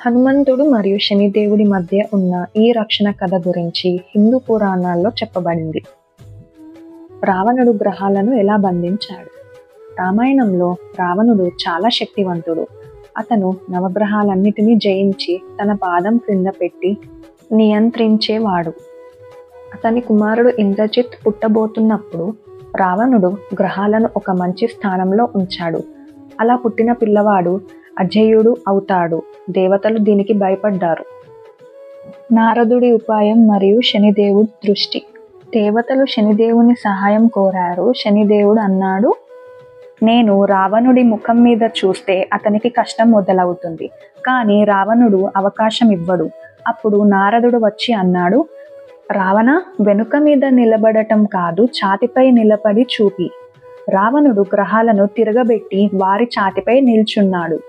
హనుమంతుడు మరియు శనిదేవుడి మధ్య ఉన్న ఈ రక్షణ కథ గురించి హిందూ పురాణాల్లో చెప్పబడింది. రావణుడు గ్రహాలను ఎలా బంధించాడు? రామాయణంలో రావణుడు చాలా శక్తివంతుడు. అతను నవగ్రహాలన్నిటినీ జయించి తన పాదం క్రింద పెట్టి నియంత్రించేవాడు. అతని కుమారుడు ఇంద్రజిత్ పుట్టబోతున్నప్పుడు రావణుడు గ్రహాలను ఒక మంచి స్థానంలో ఉంచాడు. అలా పుట్టిన పిల్లవాడు అజేయుడు అవుతాడు. దేవతలు దీనికి భయపడ్డారు. నారదుడి ఉపాయం మరియు శనిదేవుడి దృష్టి. దేవతలు శనిదేవుని సహాయం కోరారు. శనిదేవుడు అన్నాడు, నేను రావణుడి ముఖం మీద చూస్తే అతనికి కష్టం మొదలవుతుంది, కానీ రావణుడు అవకాశం ఇవ్వడు. అప్పుడు నారదుడు వచ్చి అన్నాడు, రావణ, వెనుక మీద నిలబడటం కాదు, ఛాతిపై నిలబడి చూపి. రావణుడు గ్రహాలను తిరగబెట్టి వారి ఛాతిపై నిల్చున్నాడు.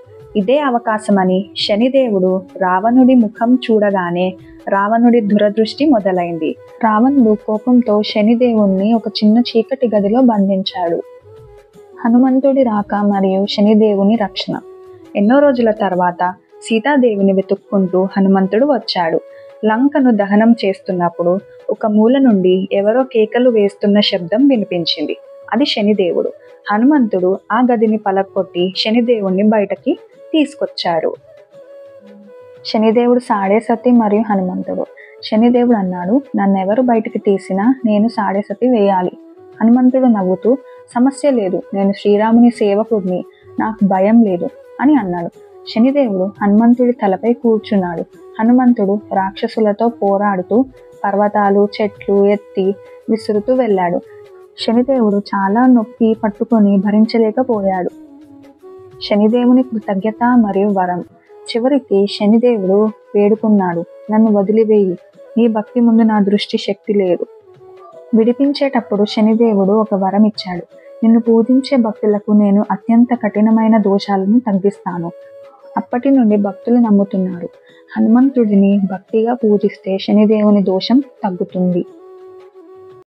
ఇదే అవకాశమని శనిదేవుడు రావణుడి ముఖం చూడగానే రావణుడి దురదృష్టి మొదలైంది. రావణుడు కోపంతో శనిదేవుణ్ణి ఒక చిన్న చీకటి గదిలో బంధించాడు. హనుమంతుడి రాక మరియు శనిదేవుని రక్షణ. ఎన్నో రోజుల తర్వాత సీతాదేవిని వెతుక్కుంటూ హనుమంతుడు వచ్చాడు. లంకను దహనం చేస్తున్నప్పుడు ఒక మూల నుండి ఎవరో కేకలు వేస్తున్న శబ్దం వినిపించింది. అది శనిదేవుడు. హనుమంతుడు ఆ గదిని పలకొట్టి శనిదేవుణ్ణి బయటకి తీసుకొచ్చాడు. శనిదేవుడు సాడేసతి మరియు హనుమంతుడు. శనిదేవుడు అన్నాడు, నన్నెవరు బయటికి తీసినా నేను సాడేసతి వేయాలి. హనుమంతుడు నవ్వుతూ, సమస్య లేదు, నేను శ్రీరాముని సేవకుడిని, నాకు భయం లేదు అని అన్నాడు. శనిదేవుడు హనుమంతుడి తలపై కూర్చున్నాడు. హనుమంతుడు రాక్షసులతో పోరాడుతూ పర్వతాలు చెట్లు ఎత్తి విసురుతూ వెళ్ళాడు. శనిదేవుడు చాలా నొప్పి పట్టుకొని భరించలేకపోయాడు. శనిదేవుని కృతజ్ఞత మరియు వరం. చివరికి శనిదేవుడు వేడుకున్నాడు, నన్ను వదిలివేయి, నీ భక్తి ముందు నా దృష్టి శక్తి లేదు. విడిపించేటప్పుడు శనిదేవుడు ఒక వరం ఇచ్చాడు, నిన్ను పూజించే భక్తులకు నేను అత్యంత కఠినమైన దోషాలను తగ్గిస్తాను. అప్పటి నుండి భక్తులు నమ్ముతున్నారు, హనుమంతుడిని భక్తిగా పూజిస్తే శనిదేవుని దోషం తగ్గుతుంది.